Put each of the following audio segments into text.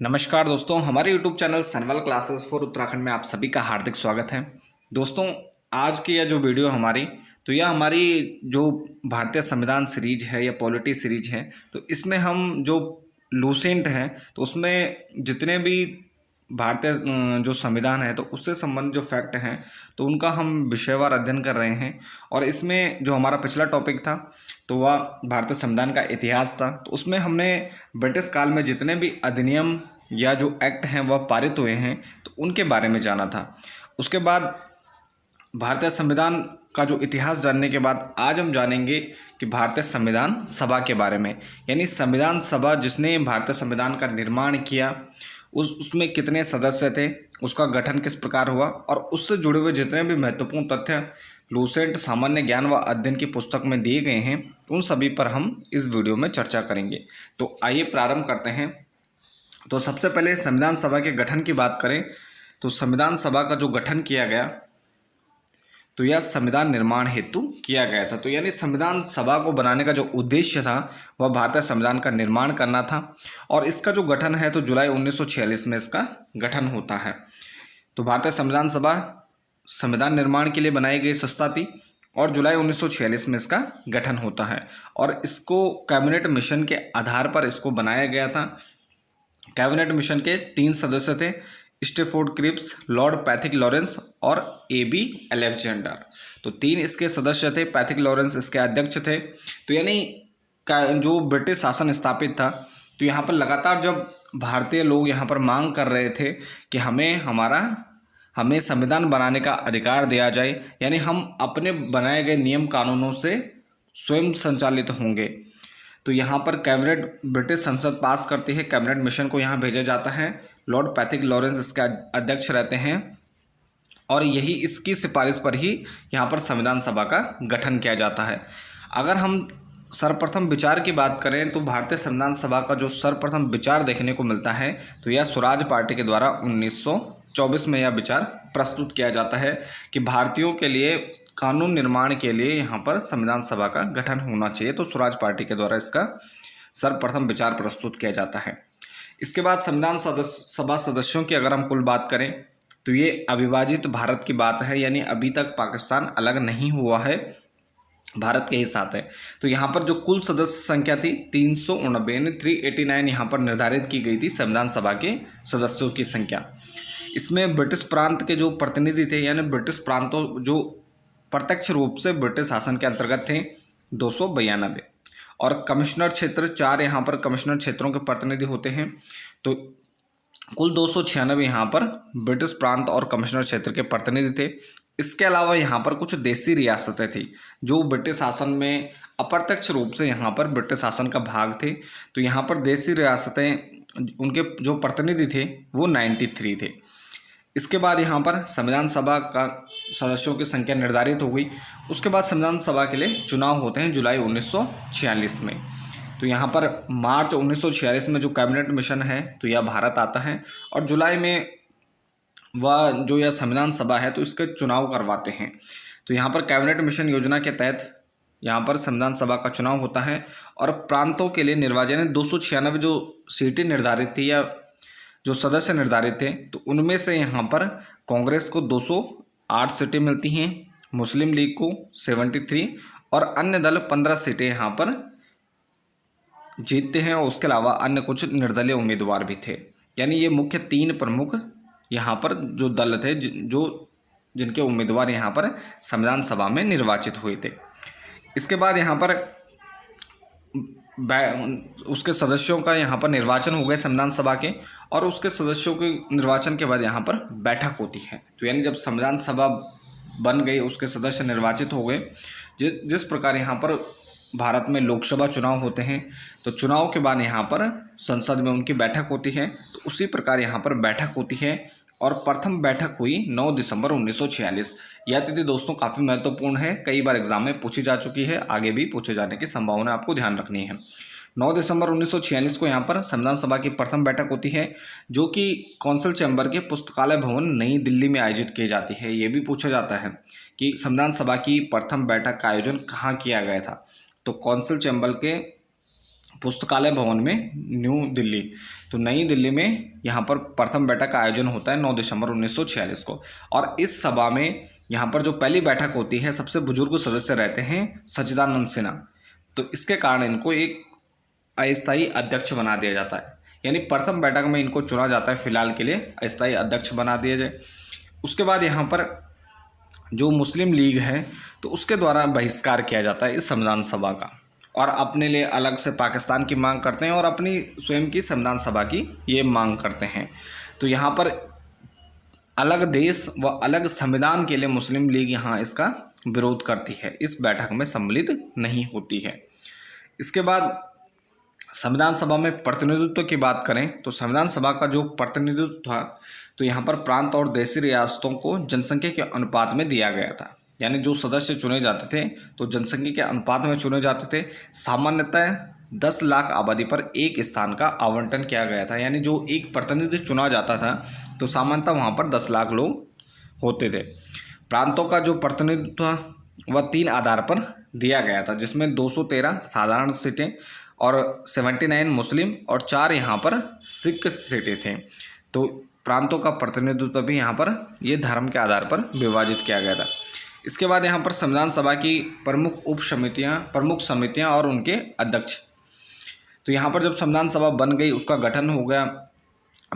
नमस्कार दोस्तों, हमारे YouTube channel Sanwal classes for Uttarakhand में आप सभी का हार्दिक स्वागत है। दोस्तों, आज की यह जो वीडियो हमारी यह हमारी जो भारतीय संविधान सीरीज है या पॉलिटी सीरीज है। तो इसमें हम जो लूसेंट हैं तो उसमें जितने भी भारतीय जो संविधान है तो उससे संबंधित जो फैक्ट हैं तो उनका हम विषयवार अध्ययन कर रहे हैं। और इसमें जो हमारा पिछला टॉपिक था तो वह भारतीय संविधान का इतिहास था। तो उसमें हमने ब्रिटिश काल में जितने भी अधिनियम या जो एक्ट हैं वह पारित हुए हैं तो उनके बारे में जाना था। उसके बाद भारतीय संविधान का जो इतिहास जानने के बाद आज हम जानेंगे कि भारतीय संविधान सभा के बारे में, यानी संविधान सभा जिसने भारतीय संविधान का निर्माण किया उसमें कितने सदस्य थे, उसका गठन किस प्रकार हुआ और उससे जुड़े हुए जितने भी महत्वपूर्ण तथ्य लूसेंट सामान्य ज्ञान व अध्ययन की पुस्तक में दिए गए हैं उन सभी पर हम इस वीडियो में चर्चा करेंगे। तो आइए प्रारंभ करते हैं। तो सबसे पहले संविधान सभा के गठन की बात करें तो संविधान सभा का जो गठन किया गया तो यह संविधान निर्माण हेतु किया गया था। तो यानी संविधान सभा को बनाने का जो उद्देश्य था वह भारतीय संविधान का निर्माण करना था। और इसका जो गठन है तो जुलाई 1946 में इसका गठन होता है। तो भारतीय संविधान सभा संविधान निर्माण के लिए बनाई गई संस्था थी और जुलाई 1946 में इसका गठन होता है। और इसको कैबिनेट मिशन के आधार पर इसको बनाया गया था। कैबिनेट मिशन के 3 सदस्य थे, Stafford Cripps, Lord Pethick Lawrence और AB अलेक्जेंडर। तो 3 इसके सदस्य थे। पैथिक लॉरेंस इसके अध्यक्ष थे। तो यानी जो ब्रिटिश शासन स्थापित था तो यहाँ पर लगातार जब भारतीय लोग यहाँ पर मांग कर रहे थे कि हमें संविधान बनाने का अधिकार दिया जाए, यानी हम अपने बनाए गए नियम कानूनों से स्वयं संचालित होंगे। तो यहाँ पर कैबिनेट ब्रिटिश संसद पास करती है, कैबिनेट मिशन को यहाँ भेजा जाता है। लॉर्ड पैथिक लॉरेंस इसके अध्यक्ष रहते हैं और यही इसकी सिफारिश पर ही यहाँ पर संविधान सभा का गठन किया जाता है। अगर हम सर्वप्रथम विचार की बात करें तो भारतीय संविधान सभा का जो सर्वप्रथम विचार देखने को मिलता है तो यह स्वराज पार्टी के द्वारा 1924 में यह विचार प्रस्तुत किया जाता है कि भारतीयों के लिए कानून निर्माण के लिए यहाँ पर संविधान सभा का गठन होना चाहिए। तो स्वराज पार्टी के द्वारा इसका सर्वप्रथम विचार प्रस्तुत किया जाता है। इसके बाद संविधान सभा सदस्यों की अगर हम कुल बात करें तो ये अविभाजित भारत की बात है, यानी अभी तक पाकिस्तान अलग नहीं हुआ है, भारत के ही साथ है। तो यहाँ पर जो कुल सदस्य संख्या थी 389 यहाँ पर निर्धारित की गई थी संविधान सभा के सदस्यों की संख्या। इसमें ब्रिटिश प्रांत के जो प्रतिनिधि थे, यानी ब्रिटिश प्रांतों जो प्रत्यक्ष रूप से ब्रिटिश शासन के अंतर्गत थे 292 और कमिश्नर क्षेत्र 4 यहाँ पर कमिश्नर क्षेत्रों के प्रतिनिधि होते हैं। तो कुल 296 यहाँ पर ब्रिटिश प्रांत और कमिश्नर क्षेत्र के प्रतिनिधि थे। इसके अलावा यहाँ पर कुछ देसी रियासतें थी जो ब्रिटिश शासन में अप्रत्यक्ष रूप से यहाँ पर ब्रिटिश शासन का भाग थे। तो यहाँ पर देसी रियासतें उनके जो प्रतिनिधि थे वो 93 थे। इसके बाद यहाँ पर संविधान सभा का सदस्यों की संख्या निर्धारित हो गई। उसके बाद संविधान सभा के लिए चुनाव होते हैं जुलाई 1946 में। तो यहाँ पर मार्च 1946 में जो कैबिनेट मिशन है तो यह भारत आता है और जुलाई में वह जो यह संविधान सभा है तो इसके चुनाव करवाते हैं। तो यहाँ पर कैबिनेट मिशन योजना के तहत यहाँ पर संविधान सभा का चुनाव होता है और प्रांतों के लिए निर्वाचन 296 जो सीटें निर्धारित थी या जो सदस्य निर्धारित थे तो उनमें से यहाँ पर कांग्रेस को 208 सीटें मिलती हैं, मुस्लिम लीग को 73 और अन्य दल 15 सीटें यहाँ पर जीतते हैं। और उसके अलावा अन्य कुछ निर्दलीय उम्मीदवार भी थे। यानी ये मुख्य 3 प्रमुख यहाँ पर जो दल थे जिनके उम्मीदवार यहाँ पर संविधान सभा में निर्वाचित हुए थे। इसके बाद यहाँ पर उसके सदस्यों का यहाँ पर निर्वाचन हो गए संविधान सभा के और उसके सदस्यों के निर्वाचन के बाद यहाँ पर बैठक होती है। तो यानी जब संविधान सभा बन गई, उसके सदस्य निर्वाचित हो गए, जिस प्रकार यहाँ पर भारत में लोकसभा चुनाव होते हैं तो चुनाव के बाद यहाँ पर संसद में उनकी बैठक होती है, तो उसी प्रकार यहाँ पर बैठक होती है। और प्रथम बैठक हुई 9 दिसंबर 1946। यह तिथि दोस्तों काफ़ी महत्वपूर्ण है, कई बार एग्जाम में पूछी जा चुकी है, आगे भी पूछे जाने की संभावना आपको ध्यान रखनी है। 9 दिसंबर 1946 को यहाँ पर संविधान सभा की प्रथम बैठक होती है जो कि कौंसिल चैम्बर के पुस्तकालय भवन नई दिल्ली में आयोजित की जाती है। ये भी पूछा जाता है कि संविधान सभा की प्रथम बैठक का आयोजन कहाँ किया गया था, तो कौंसिल चैम्बर के पुस्तकालय भवन में, न्यू दिल्ली। तो नई दिल्ली में यहाँ पर प्रथम बैठक का आयोजन होता है 9 दिसंबर 1946 को। और इस सभा में यहाँ पर जो पहली बैठक होती है, सबसे बुजुर्ग सदस्य रहते हैं सच्चिदानंद सिन्हा। तो इसके कारण इनको एक अस्थायी अध्यक्ष बना दिया जाता है, यानी प्रथम बैठक में इनको चुना जाता है फिलहाल के लिए, अस्थायी अध्यक्ष बना दिया जाए। उसके बाद यहाँ पर जो मुस्लिम लीग है तो उसके द्वारा बहिष्कार किया जाता है इस संविधान सभा का, और अपने लिए अलग से पाकिस्तान की मांग करते हैं और अपनी स्वयं की संविधान सभा की ये मांग करते हैं। तो यहाँ पर अलग देश व अलग संविधान के लिए मुस्लिम लीग यहाँ इसका विरोध करती है, इस बैठक में सम्मिलित नहीं होती है। इसके बाद संविधान सभा में प्रतिनिधित्व की बात करें तो संविधान सभा का जो प्रतिनिधित्व था तो यहाँ पर प्रांत और देशी रियासतों को जनसंख्या के अनुपात में दिया गया था, यानी जो सदस्य चुने जाते थे तो जनसंख्या के अनुपात में चुने जाते थे। सामान्यतः 10 लाख आबादी पर एक स्थान का आवंटन किया गया था, यानी जो एक प्रतिनिधि चुना जाता था तो सामान्यतः वहाँ पर 10 लाख लोग होते थे। प्रांतों का जो प्रतिनिधित्व वह 3 आधार पर दिया गया था, जिसमें 213 साधारण सीटें और 79 मुस्लिम और 4 यहाँ पर सिख सीटें थे। तो प्रांतों का प्रतिनिधित्व भी यहाँ पर ये धर्म के आधार पर विभाजित किया गया था। इसके बाद यहाँ पर संविधान सभा की प्रमुख समितियाँ और उनके अध्यक्ष। तो यहाँ पर जब संविधान सभा बन गई, उसका गठन हो गया,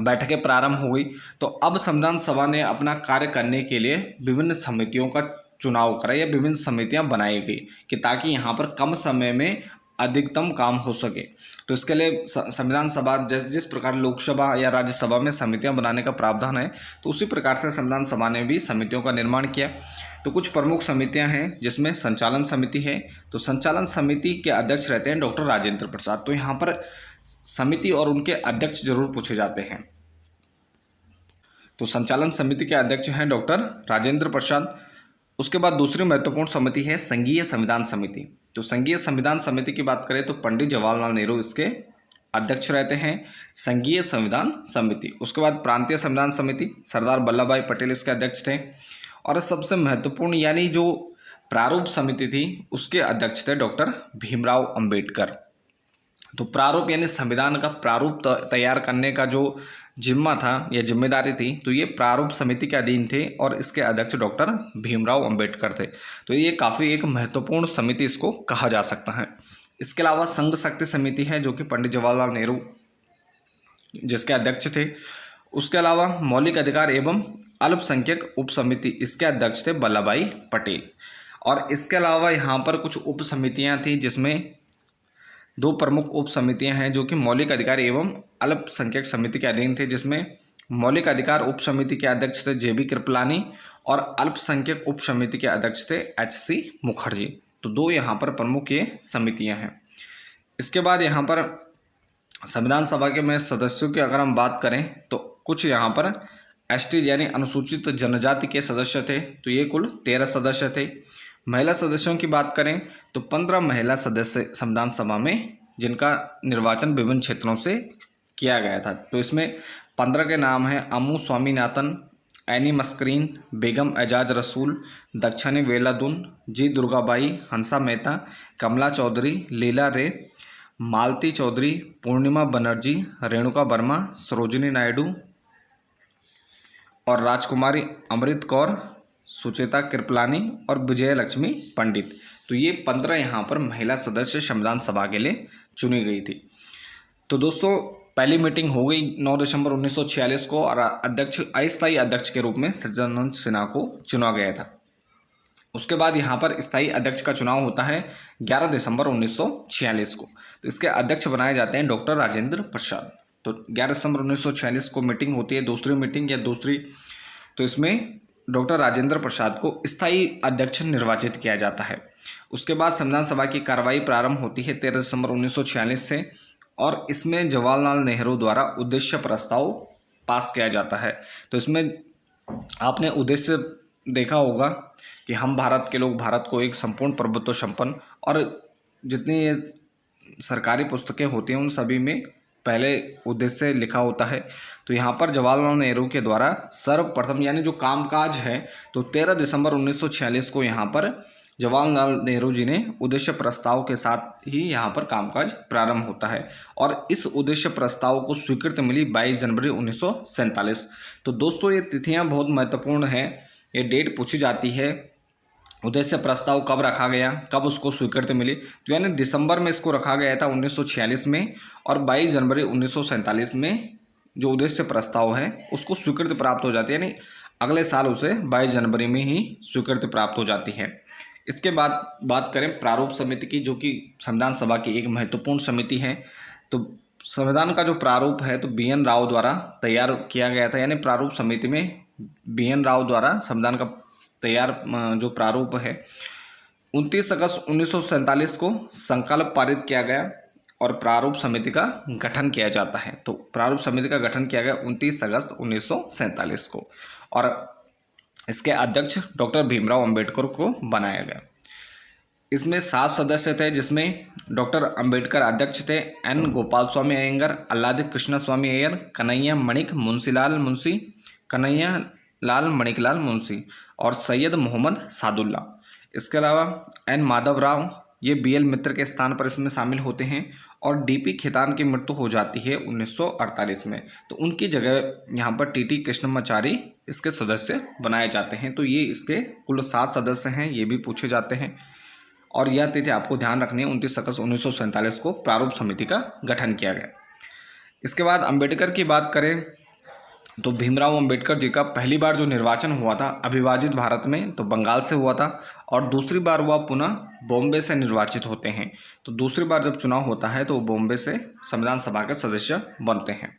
बैठकें प्रारंभ हो गई, तो अब संविधान सभा ने अपना कार्य करने के लिए विभिन्न समितियों का चुनाव करा या विभिन्न समितियां बनाई गई कि ताकि यहाँ पर कम समय में अधिकतम काम हो सके। तो इसके लिए संविधान सभा जिस प्रकार लोकसभा या राज्यसभा में समितियां बनाने का प्रावधान है, तो उसी प्रकार से संविधान सभा ने भी समितियों का निर्माण किया। तो कुछ प्रमुख समितियां हैं जिसमें संचालन समिति है। तो संचालन समिति के अध्यक्ष रहते हैं डॉक्टर राजेंद्र प्रसाद। तो यहाँ पर समिति और उनके अध्यक्ष जरूर पूछे जाते हैं। तो संचालन समिति के अध्यक्ष हैं डॉक्टर राजेंद्र प्रसाद। उसके बाद दूसरी महत्वपूर्ण समिति है संघीय संविधान समिति। तो संघीय संविधान समिति की बात करें तो पंडित जवाहरलाल नेहरू इसके अध्यक्ष रहते हैं, संघीय संविधान समिति। उसके बाद प्रांतीय संविधान समिति, सरदार वल्लभ भाई पटेल इसके अध्यक्ष थे। और सबसे महत्वपूर्ण यानी जो प्रारूप समिति थी उसके अध्यक्ष थे डॉक्टर भीमराव अंबेडकर। तो प्रारूप यानी संविधान का प्रारूप तैयार करने का जो जिम्मा था या जिम्मेदारी थी, तो ये प्रारूप समिति के अधीन थे और इसके अध्यक्ष डॉक्टर भीमराव अंबेडकर थे। तो ये काफ़ी एक महत्वपूर्ण समिति इसको कहा जा सकता है। इसके अलावा संघ शक्ति समिति है जो कि पंडित जवाहरलाल नेहरू जिसके अध्यक्ष थे। उसके अलावा मौलिक अधिकार एवं अल्पसंख्यक उप समिति, इसके अध्यक्ष थे वल्लभ भाई पटेल। और इसके अलावा यहाँ पर कुछ उप समितियाँ थी जिसमें 2 प्रमुख उप समितियाँ हैं जो कि मौलिक अधिकार एवं अल्पसंख्यक समिति के अधीन थे, जिसमें मौलिक अधिकार उप समिति के अध्यक्ष थे JB कृपलानी और अल्पसंख्यक उप समिति के अध्यक्ष थे HC मुखर्जी। तो 2 यहाँ पर प्रमुख ये समितियाँ हैं। इसके बाद यहाँ पर संविधान सभा के में सदस्यों की अगर हम बात करें तो कुछ यहाँ पर ST यानी अनुसूचित जनजाति के सदस्य थे, तो ये कुल 13 सदस्य थे। महिला सदस्यों की बात करें तो 15 महिला सदस्य संविधान सभा में, जिनका निर्वाचन विभिन्न क्षेत्रों से किया गया था। तो इसमें 15 के नाम हैं अम्मू स्वामीनाथन, एनी मस्करीन, बेगम एजाज रसूल, दक्षिणी वेलादुन, जी दुर्गाबाई, हंसा मेहता, कमला चौधरी, लीला रे, मालती चौधरी, पूर्णिमा बनर्जी, रेणुका वर्मा, सरोजिनी नायडू और राजकुमारी अमृत कौर, सुचेता कृपलानी और विजय लक्ष्मी पंडित। तो ये 15 यहाँ पर महिला सदस्य संविधान सभा के लिए चुनी गई थी। तो दोस्तों पहली मीटिंग हो गई 9 दिसंबर 1946 को और अध्यक्ष अस्थायी अध्यक्ष के रूप में सच्चिदानंद सिन्हा को चुना गया था। उसके बाद यहाँ पर स्थायी अध्यक्ष का चुनाव होता है 11 दिसंबर 1946 को। तो इसके अध्यक्ष बनाए जाते हैं डॉक्टर राजेंद्र प्रसाद। तो 11 दिसंबर 1946 को मीटिंग होती है, दूसरी मीटिंग या दूसरी, तो इसमें डॉक्टर राजेंद्र प्रसाद को स्थायी अध्यक्ष निर्वाचित किया जाता है। उसके बाद संविधान सभा की कार्रवाई प्रारंभ होती है 13 दिसंबर 1946 से और इसमें जवाहरलाल नेहरू द्वारा उद्देश्य प्रस्ताव पास किया जाता है। तो इसमें आपने उद्देश्य देखा होगा कि हम भारत के लोग भारत को एक संपूर्ण प्रभुत्व संपन्न, और जितनी ये सरकारी पुस्तकें होती हैं उन सभी में पहले उद्देश्य लिखा होता है। तो यहाँ पर जवाहरलाल नेहरू के द्वारा सर्वप्रथम यानी जो कामकाज है, तो 13 दिसंबर 1946 को यहाँ पर जवाहरलाल नेहरू जी ने उद्देश्य प्रस्ताव के साथ ही यहाँ पर कामकाज प्रारंभ होता है और इस उद्देश्य प्रस्ताव को स्वीकृति मिली 22 जनवरी 1947। तो दोस्तों ये तिथियाँ बहुत महत्वपूर्ण हैं, ये डेट पूछी जाती है। उद्देश्य प्रस्ताव कब रखा गया, कब उसको स्वीकृति मिली, तो यानी दिसंबर में इसको रखा गया था 1946 में, और 22 जनवरी 1947 में जो उद्देश्य प्रस्ताव है उसको स्वीकृति प्राप्त हो जाती है, यानी अगले साल उसे 22 जनवरी में ही स्वीकृति प्राप्त हो जाती है। इसके बाद बात करें प्रारूप समिति की, जो कि संविधान सभा की एक महत्वपूर्ण समिति है। तो संविधान का जो प्रारूप है तो BN राव द्वारा तैयार किया गया था, यानी प्रारूप समिति में BN राव द्वारा संविधान का तैयार जो प्रारूप है 29 अगस्त 1947 को संकल्प पारित किया गया और प्रारूप समिति का गठन किया जाता है। तो प्रारूप समिति का गठन किया गया 29 अगस्त 1947 को और इसके अध्यक्ष डॉक्टर भीमराव अंबेडकर को बनाया गया। इसमें 7 सदस्य थे, जिसमें डॉक्टर अंबेडकर अध्यक्ष थे, N गोपाल स्वामी अयंगर, अल्लादी कृष्ण स्वामी अय्यर, कन्हैया मणिक मुंशी, कन्हैया लाल मणिकलाल मुंशी और सैयद मोहम्मद सादुल्ला। इसके अलावा N माधव राव ये BL मित्र के स्थान पर इसमें शामिल होते हैं और DP खेतान की मृत्यु हो जाती है 1948 में, तो उनकी जगह यहाँ पर TT कृष्णमाचारी इसके सदस्य बनाए जाते हैं। तो ये इसके कुल 7 सदस्य हैं, ये भी पूछे जाते हैं और यह तिथि आपको ध्यान रखनी है, 29 अगस्त 1947 को प्रारूप समिति का गठन किया गया। इसके बाद अंबेडकर की बात करें तो भीमराव अंबेडकर जी का पहली बार जो निर्वाचन हुआ था अविभाजित भारत में तो बंगाल से हुआ था और दूसरी बार वह पुनः बॉम्बे से निर्वाचित होते हैं। तो दूसरी बार जब चुनाव होता है तो वो बॉम्बे से संविधान सभा के सदस्य बनते हैं।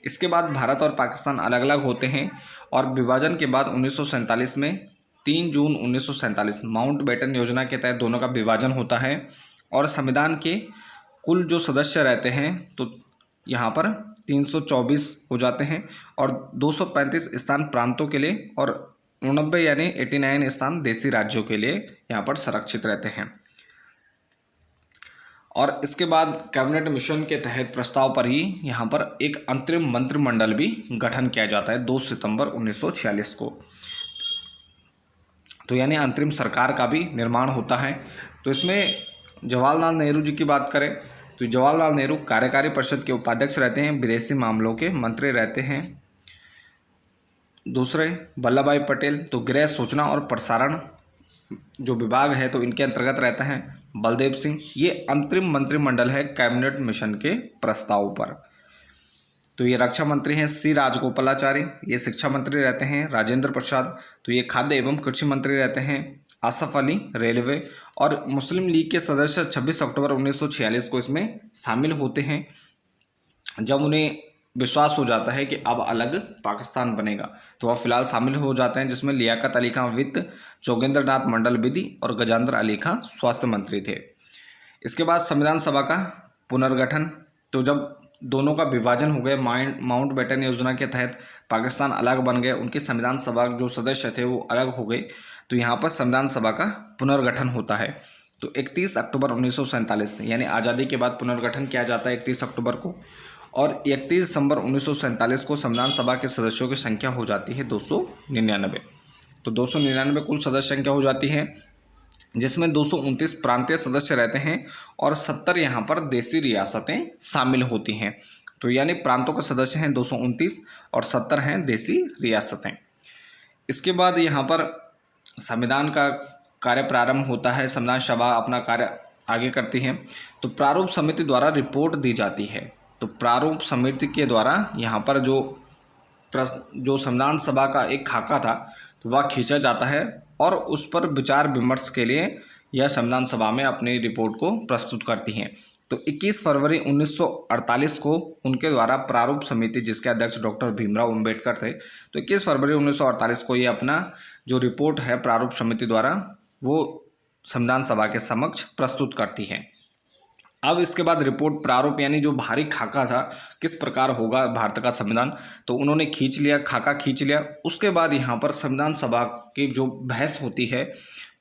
इसके बाद भारत और पाकिस्तान अलग अलग होते हैं और विभाजन के बाद 1947 में 3 जून 1947 माउंटबेटन योजना के तहत दोनों का विभाजन होता है और संविधान के कुल जो सदस्य रहते हैं तो यहाँ पर 324 हो जाते हैं और 235 स्थान प्रांतों के लिए और 89 यानी 89 स्थान देशी राज्यों के लिए यहाँ पर संरक्षित रहते हैं। और इसके बाद कैबिनेट मिशन के तहत प्रस्ताव पर ही यहाँ पर एक अंतरिम मंत्रिमंडल भी गठन किया जाता है 2 सितंबर 1946 को। तो यानी अंतरिम सरकार का भी निर्माण होता है। तो इसमें जवाहरलाल नेहरू जी की बात करें तो जवाहरलाल नेहरू कार्यकारी परिषद के उपाध्यक्ष रहते हैं, विदेशी मामलों के मंत्री रहते हैं। दूसरे वल्लभ भाई पटेल तो गृह सूचना और प्रसारण जो विभाग है तो इनके अंतर्गत रहता है बलदेव सिंह। ये अंतरिम मंत्रिमंडल है कैबिनेट मिशन के प्रस्ताव पर। तो ये रक्षा मंत्री हैं C राजगोपालाचारी, ये शिक्षा मंत्री रहते हैं राजेंद्र प्रसाद, तो ये खाद्य एवं कृषि मंत्री रहते हैं आसफ अली रेलवे, और मुस्लिम लीग के सदस्य 26 अक्टूबर 1946 को इसमें शामिल होते हैं जब उन्हें विश्वास हो जाता है कि अब अलग पाकिस्तान बनेगा, तो वह फिलहाल शामिल हो जाते हैं, जिसमें लियाकत अली खां वित्त, जोगेंद्र नाथ मंडल विधि और गजेंद्र अली खां स्वास्थ्य मंत्री थे। इसके बाद संविधान सभा का पुनर्गठन, तो जब दोनों का विभाजन हो गया माउंटबेटन योजना के तहत पाकिस्तान अलग बन गए, उनकी संविधान सभा जो सदस्य थे वो अलग हो गए, तो यहाँ पर संविधान सभा का पुनर्गठन होता है। तो 31 अक्टूबर 1947 यानी आज़ादी के बाद पुनर्गठन किया जाता है 31 अक्टूबर को, और 31 दिसंबर 1947 को संविधान सभा के सदस्यों की संख्या हो जाती है 299। तो 299 कुल सदस्य संख्या हो जाती है, जिसमें 229 प्रांतीय सदस्य रहते हैं और 70 यहाँ पर देशी रियासतें शामिल होती हैं। तो यानी प्रांतों के सदस्य हैं 229 और 70 हैं देशी रियासतें। इसके बाद यहाँ पर संविधान का कार्य प्रारंभ होता है, संविधान सभा अपना कार्य आगे करती है। तो प्रारूप समिति द्वारा रिपोर्ट दी जाती है। तो प्रारूप समिति के द्वारा यहाँ पर जो संविधान सभा का एक खाका था तो वह खींचा जाता है और उस पर विचार विमर्श के लिए यह संविधान सभा में अपनी रिपोर्ट को प्रस्तुत करती हैं। तो 21 फरवरी 1948 को उनके द्वारा प्रारूप समिति, जिसके अध्यक्ष डॉक्टर भीमराव अंबेडकर थे, तो 21 फरवरी 1948 को ये अपना जो रिपोर्ट है प्रारूप समिति द्वारा वो संविधान सभा के समक्ष प्रस्तुत करती है। अब इसके बाद रिपोर्ट प्रारूप यानी जो भारी खाका था किस प्रकार होगा भारत का संविधान, तो उन्होंने खींच लिया, खाका खींच लिया। उसके बाद यहाँ पर संविधान सभा की जो बहस होती है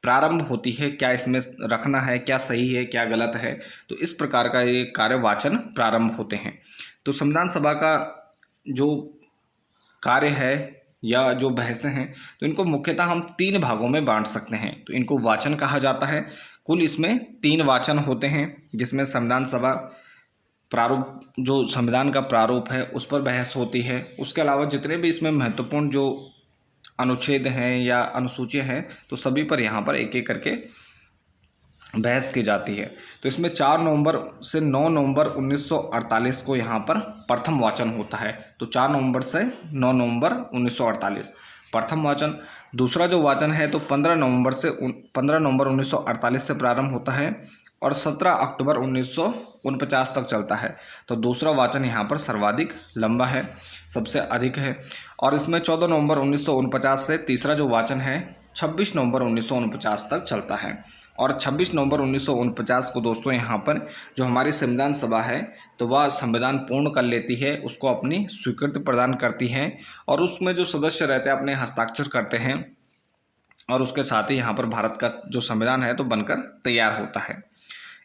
प्रारंभ होती है, क्या इसमें रखना है, क्या सही है, क्या गलत है। तो इस प्रकार का ये कार्यवाचन प्रारंभ होते हैं। तो संविधान सभा का जो कार्य है या जो बहसें हैं, तो इनको मुख्यतः हम 3 भागों में बांट सकते हैं। तो इनको वाचन कहा जाता है। कुल इसमें 3 वाचन होते हैं, जिसमें संविधान सभा प्रारूप, जो संविधान का प्रारूप है उस पर बहस होती है। उसके अलावा जितने भी इसमें महत्वपूर्ण जो अनुच्छेद हैं या अनुसूचियाँ हैं, तो सभी पर यहाँ पर एक एक करके बहस की जाती है। तो इसमें 4 नवंबर से 9 नवंबर 1948 को यहाँ पर प्रथम वाचन होता है। तो 4 नवंबर से 9 नवंबर 1948 प्रथम वाचन। दूसरा जो वाचन है तो 15 नवंबर 1948 से प्रारंभ होता है और 17 अक्टूबर 1949 तक चलता है। तो दूसरा वाचन यहाँ पर सर्वाधिक लंबा है, सबसे अधिक है। और इसमें 14 नवंबर 1949 से तीसरा जो वाचन है 26 नवंबर 1949 तक चलता है। और 26 नवंबर 1949 को दोस्तों यहाँ पर जो हमारी संविधान सभा है, तो वह संविधान पूर्ण कर लेती है, उसको अपनी स्वीकृति प्रदान करती है और उसमें जो सदस्य रहते हैं अपने हस्ताक्षर करते हैं और उसके साथ ही यहाँ पर भारत का जो संविधान है तो बनकर तैयार होता है।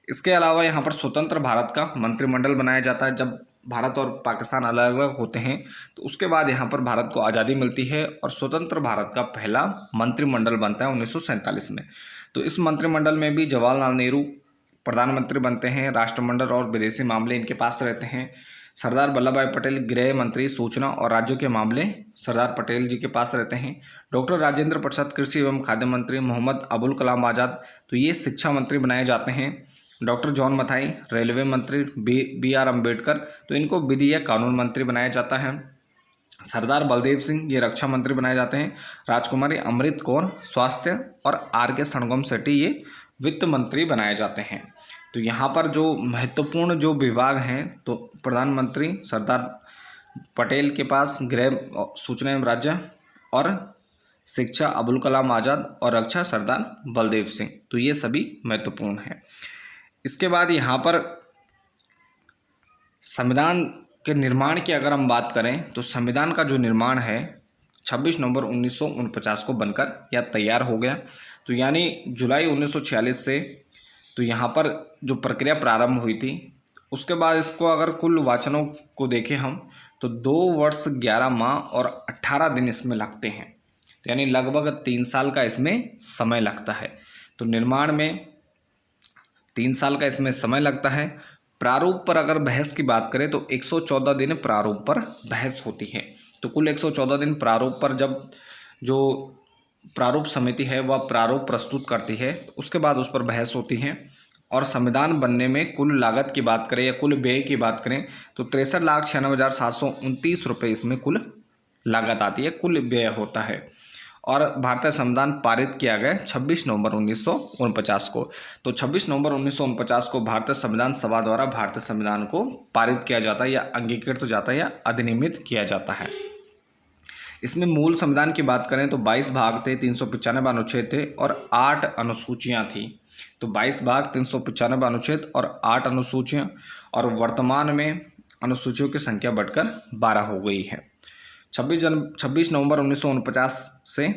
इसके अलावा यहाँ पर स्वतंत्र भारत का मंत्रिमंडल बनाया जाता है। जब भारत और पाकिस्तान अलग अलग होते हैं तो उसके बाद यहाँ पर भारत को आज़ादी मिलती है और स्वतंत्र भारत का पहला मंत्रिमंडल बनता है 1947 में। तो इस मंत्रिमंडल में भी जवाहरलाल नेहरू प्रधानमंत्री बनते हैं। राष्ट्रमंडल और विदेशी मामले इनके पास रहते हैं। सरदार वल्लभ भाई पटेल गृह मंत्री, सूचना और राज्यों के मामले सरदार पटेल जी के पास रहते हैं। डॉक्टर राजेंद्र प्रसाद कृषि एवं खाद्य मंत्री, मोहम्मद अबुल कलाम आज़ाद तो ये शिक्षा मंत्री बनाए जाते हैं। डॉक्टर जॉन मथाई रेलवे मंत्री, बी आर अम्बेडकर तो इनको विधि या कानून मंत्री बनाया जाता है। सरदार बलदेव सिंह ये रक्षा मंत्री बनाए जाते हैं। राजकुमारी अमृत कौर स्वास्थ्य और आर के षणमुगम सेठी ये वित्त मंत्री बनाए जाते हैं। तो यहाँ पर जो महत्वपूर्ण जो विभाग हैं तो प्रधानमंत्री सरदार पटेल के पास, गृह, सूचना एवं राज्य और शिक्षा अबुल कलाम आज़ाद और रक्षा सरदार बलदेव सिंह तो ये सभी महत्वपूर्ण हैं। इसके बाद यहाँ पर संविधान के निर्माण की अगर हम बात करें तो संविधान का जो निर्माण है 26 नवंबर 1949 को बनकर या तैयार हो गया। तो यानी जुलाई 1946 से तो यहाँ पर जो प्रक्रिया प्रारंभ हुई थी, उसके बाद इसको अगर कुल वाचनों को देखें हम तो 2 वर्ष 11 माह और 18 दिन इसमें लगते हैं। तो यानी लगभग 3 साल का इसमें समय लगता है। तो निर्माण में 3 साल का इसमें समय लगता है। प्रारूप पर अगर बहस की बात करें तो 114 दिन प्रारूप पर बहस होती है। तो कुल 114 दिन प्रारूप पर जब जो प्रारूप समिति है वह प्रारूप प्रस्तुत करती है, उसके बाद उस पर बहस होती है। और संविधान बनने में कुल लागत की बात करें या कुल व्यय की बात करें तो 63,96,729 रुपये इसमें कुल लागत आती है, कुल व्यय होता है। और भारतीय संविधान पारित किया गया 26 नवंबर 1949 को। तो 26 नवंबर 1949 को भारतीय संविधान सभा द्वारा भारतीय संविधान को पारित किया जाता है या अंगीकृत जाता है या अधिनियमित किया जाता है। इसमें मूल संविधान की बात करें तो 22 भाग थे, 395 अनुच्छेद थे और 8 अनुसूचियाँ थी। तो 22 भाग, 395 अनुच्छेद और 8 अनुसूचियाँ, और वर्तमान में अनुसूचियों की संख्या बढ़कर 12 हो गई है। 26 नवंबर 1949 से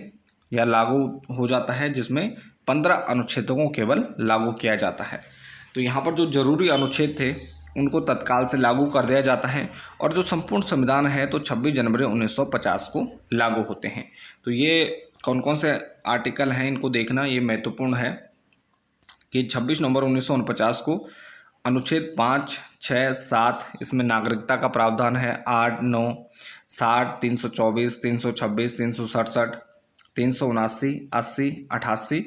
यह लागू हो जाता है, जिसमें 15 अनुच्छेदों को केवल लागू किया जाता है। तो यहाँ पर जो जरूरी अनुच्छेद थे उनको तत्काल से लागू कर दिया जाता है और जो संपूर्ण संविधान है तो 26 जनवरी 1950 को लागू होते हैं। तो ये कौन कौन से आर्टिकल हैं इनको देखना ये महत्वपूर्ण है कि 26 नवंबर 1949 को अनुच्छेद 5, 6, 7 इसमें नागरिकता का प्रावधान है। 8, 9, 60, 324, 326, 367, 379, 80, 88,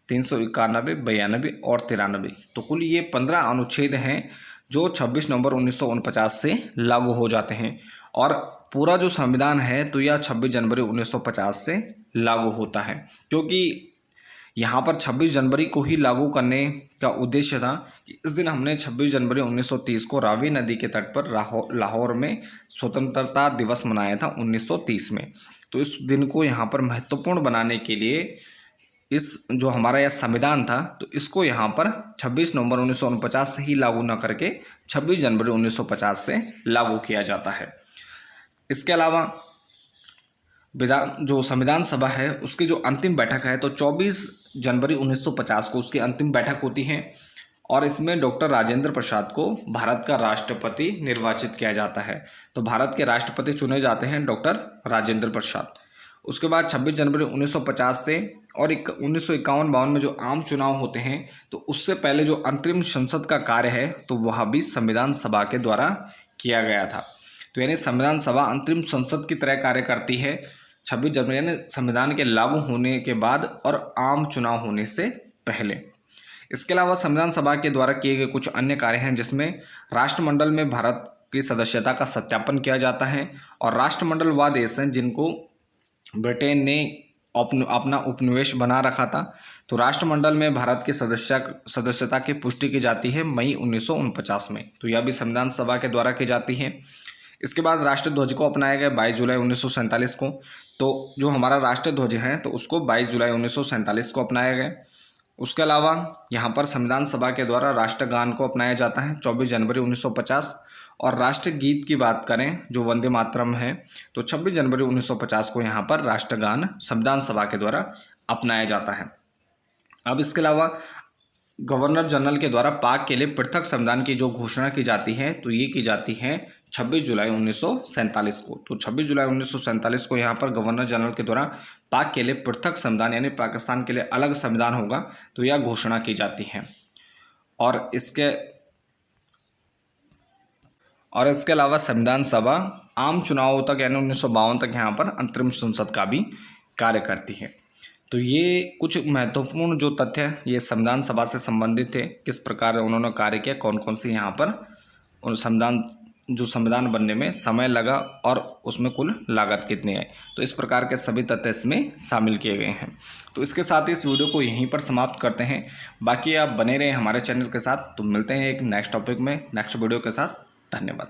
391, 92 और 93 तो कुल ये 15 अनुच्छेद हैं जो 26 नवंबर 1949 से लागू हो जाते हैं। और पूरा जो संविधान है तो यह 26 जनवरी 1950 से लागू होता है, क्योंकि यहाँ पर 26 जनवरी को ही लागू करने का उद्देश्य था कि इस दिन हमने 26 जनवरी 1930 को रावी नदी के तट पर लाहौर में स्वतंत्रता दिवस मनाया था 1930 में। तो इस दिन को यहाँ पर महत्वपूर्ण बनाने के लिए इस जो हमारा यह संविधान था तो इसको यहाँ पर 26 नवंबर 1949 से ही लागू न करके 26 जनवरी 1950 से लागू किया जाता है। इसके अलावा जो संविधान सभा है उसकी जो अंतिम बैठक है तो 24 जनवरी 1950 को उसकी अंतिम बैठक होती है और इसमें डॉक्टर राजेंद्र प्रसाद को भारत का राष्ट्रपति निर्वाचित किया जाता है। तो भारत के राष्ट्रपति चुने जाते हैं डॉक्टर राजेंद्र प्रसाद। उसके बाद 26 जनवरी 1950 से और 1951-52 में जो आम चुनाव होते हैं, तो उससे पहले जो अंतरिम संसद का कार्य है तो वह भी संविधान सभा के द्वारा किया गया था। तो यानी संविधान सभा अंतरिम संसद की तरह कार्य करती है 26 जनवरी यानी संविधान के लागू होने के बाद और आम चुनाव होने से पहले। इसके अलावा संविधान सभा के द्वारा किए गए कुछ अन्य कार्य हैं, जिसमें राष्ट्रमंडल में भारत की सदस्यता का सत्यापन किया जाता है और राष्ट्रमंडल वह देश हैं जिनको ब्रिटेन ने अपना उपनिवेश बना रखा था, तो राष्ट्रमंडल में भारत की सदस्यता की पुष्टि की जाती है मई 1949 में। तो यह भी संविधान सभा के द्वारा की जाती है। इसके बाद राष्ट्रीय ध्वज को अपनाया गया 22 जुलाई 1947 को। तो जो हमारा राष्ट्रीय ध्वज है तो उसको 22 जुलाई 1947 को अपनाया गया। उसके अलावा यहाँ पर संविधान सभा के द्वारा राष्ट्रगान को अपनाया जाता है 24 जनवरी 1950। और राष्ट्र गीत की बात करें जो वंदे मातरम है, तो 26 जनवरी 1950 को यहाँ पर राष्ट्रगान संविधान सभा के द्वारा अपनाया जाता है। अब इसके अलावा गवर्नर जनरल के द्वारा पाक के लिए पृथक संविधान की जो घोषणा की जाती है तो ये की जाती है 26 जुलाई 1947 को। तो 26 जुलाई 1947 को यहाँ पर गवर्नर जनरल के द्वारा पाक के लिए पृथक संविधान यानी पाकिस्तान के लिए अलग संविधान होगा तो यह घोषणा की जाती है। और इसके अलावा संविधान सभा आम चुनावों तक यानी 1952 तक यहाँ पर अंतरिम संसद का भी कार्य करती है। तो ये कुछ महत्वपूर्ण जो तथ्य ये संविधान सभा से संबंधित थे, किस प्रकार उन्होंने कार्य किया, कौन कौन सी यहाँ पर संविधान बनने में समय लगा और उसमें कुल लागत कितनी है, तो इस प्रकार के सभी तथ्य इसमें शामिल किए गए हैं। तो इसके साथ ही इस वीडियो को यहीं पर समाप्त करते हैं। बाकी आप बने रहें हमारे चैनल के साथ। तो मिलते हैं एक नेक्स्ट टॉपिक में नेक्स्ट वीडियो के साथ। धन्यवाद।